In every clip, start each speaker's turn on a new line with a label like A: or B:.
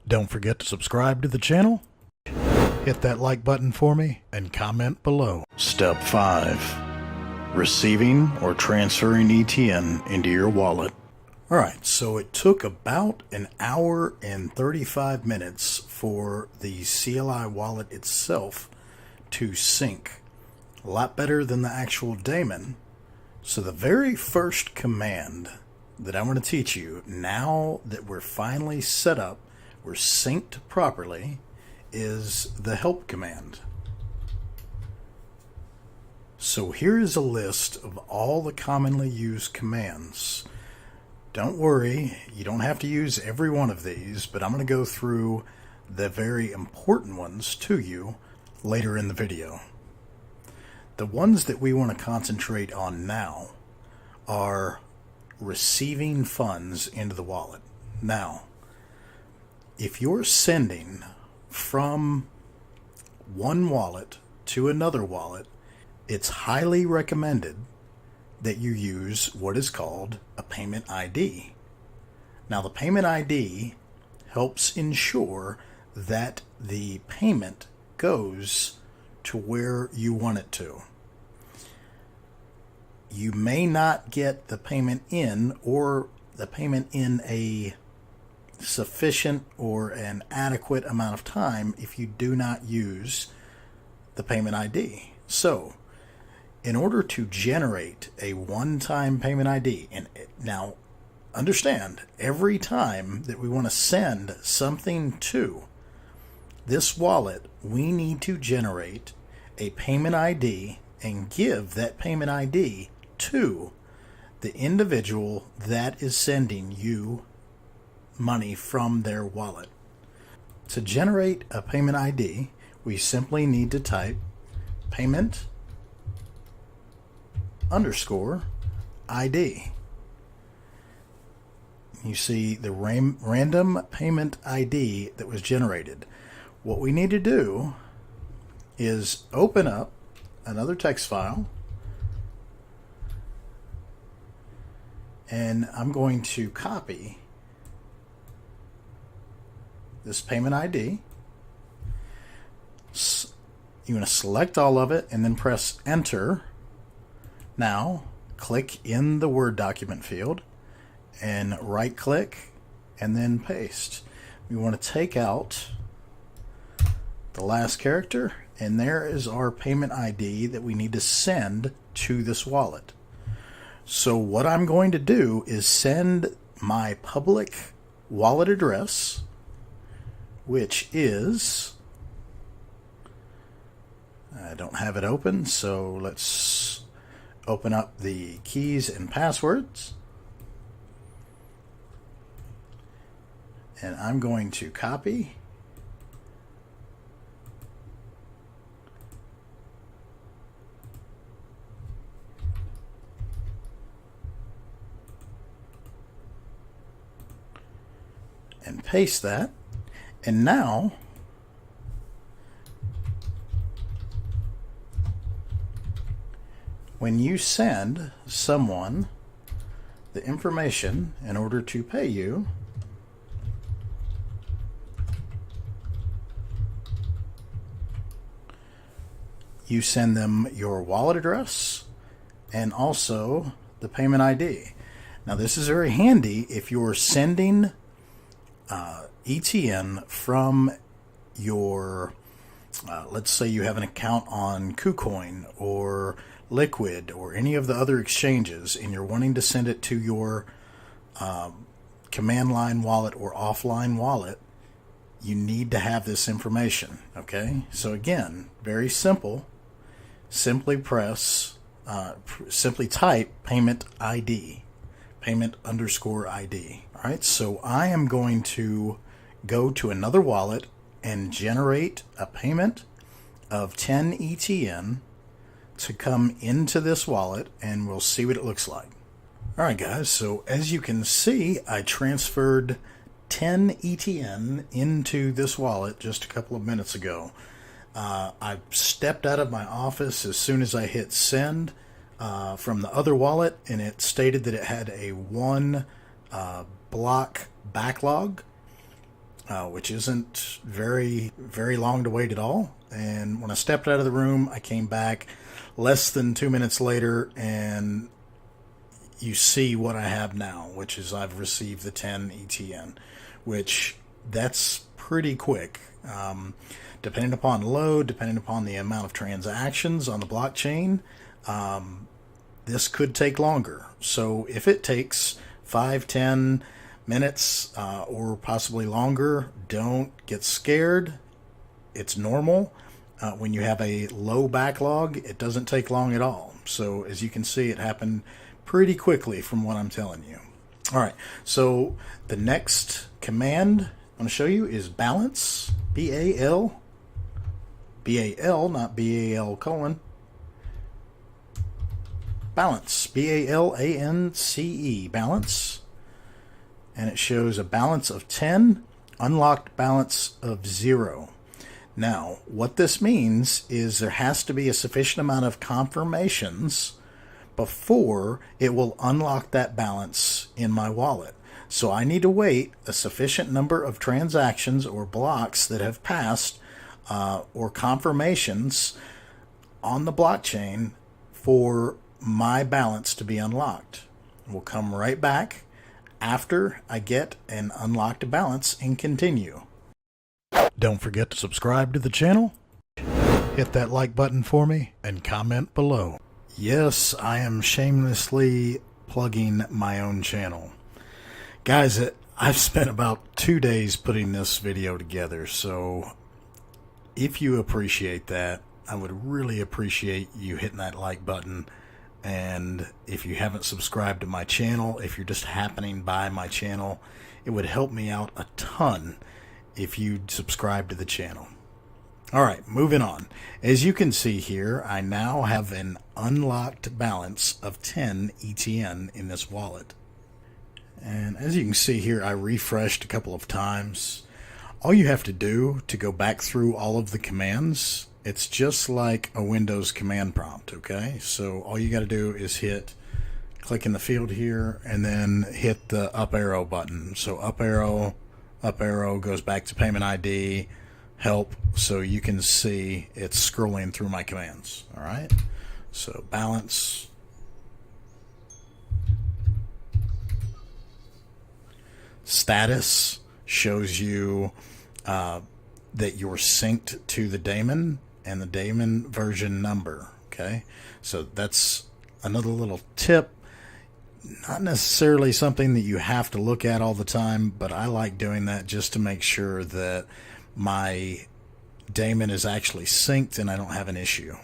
A: Don't forget to subscribe to the channel, hit that like button for me, and comment below. Step 5. Receiving or transferring ETN into your wallet. Alright, so it took about an hour and 35 minutes for the CLI wallet itself to sync. A lot better than the actual daemon. So the very first command that I'm going to teach you, now that we're finally set up, we're synced properly, is the help command. So here is a list of all the commonly used commands. Don't worry, you don't have to use every one of these, but I'm going to go through the very important ones to you later in the video. The ones that we want to concentrate on now are receiving funds into the wallet. Now, if you're sending from one wallet to another wallet, it's highly recommended that you use what is called a payment ID. Now, the payment ID helps ensure that the payment goes to where you want it to. You may not get the payment in, or the payment in a sufficient or an adequate amount of time if you do not use the payment ID. So, in order to generate a one-time payment ID, and now understand, every time that we want to send something to this wallet, we need to generate a payment ID and give that payment ID to the individual that is sending you money from their wallet. To generate a payment ID, we simply need to type payment underscore ID. You see the random payment ID that was generated. What we need to do is open up another text file, and I'm going to copy this payment ID. You want to select all of it and then press enter. Now click in the Word document field and right click and then paste. We want to take out the last character, and there is our payment ID that we need to send to this wallet. So what I'm going to do is send my public wallet address, which is, I don't have it open, so let's open up the keys and passwords. And I'm going to copy and paste that. And now when you send someone the information in order to pay you, you send them your wallet address and also the payment ID. Now, this is very handy if you're sending ETN from your, let's say you have an account on KuCoin or Liquid or any of the other exchanges, and you're wanting to send it to your command line wallet or offline wallet. You need to have this information. Okay, so again, very simple. Simply press, simply type payment ID, payment underscore ID. All right, so I am going to go to another wallet and generate a payment of 10 ETN to come into this wallet, and we'll see what it looks like. All right, guys, so as you can see, I transferred 10 ETN into this wallet just a couple of minutes ago. I stepped out of my office as soon as I hit send from the other wallet, and it stated that it had a 1 block backlog. which isn't very long to wait at all. And when I stepped out of the room, I came back less than 2 minutes later, and you see what I have now, which is I've received the 10 ETN, which that's pretty quick. Depending upon load, depending upon the amount of transactions on the blockchain, this could take longer. So if it takes 5-10 minutes or possibly longer, don't get scared. It's normal. When you have a low backlog, it doesn't take long at all. So as you can see, it happened pretty quickly from what I'm telling you. All right, so the next command I'm going to show you is balance, B-A-L, not B-A-L colon, balance, B-A-L-A-N-C-E, balance, and it shows a balance of 10, unlocked balance of 0. Now, what this means is there has to be a sufficient amount of confirmations before it will unlock that balance in my wallet. So I need to wait a sufficient number of transactions or blocks that have passed or confirmations on the blockchain for my balance to be unlocked. We'll come right back after I get an unlocked balance and continue. Don't forget to subscribe to the channel, hit that like button for me, and comment below. Yes, I am shamelessly plugging my own channel. Guys, I've spent about 2 days putting this video together, so if you appreciate that, I would really appreciate you hitting that like button. And if you haven't subscribed to my channel, if you're just happening by my channel, it would help me out a ton if you'd subscribe to the channel. Alright, moving on. As you can see here, I now have an unlocked balance of 10 ETN in this wallet. And as you can see here, I refreshed a couple of times. All you have to do to go back through all of the commands, it's just like a Windows command prompt, okay? So all you got to do is click in the field here, and then hit the up arrow button. So up arrow goes back to payment ID, help, so you can see it's scrolling through my commands. All right, so balance, status shows you that you're synced to the daemon and the daemon version number. Okay, so that's another little tip. Not necessarily something that you have to look at all the time, but I like doing that just to make sure that my daemon is actually synced and I don't have an issue.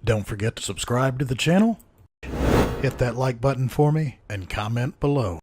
A: Don't forget to subscribe to the channel, hit that like button for me, and comment below.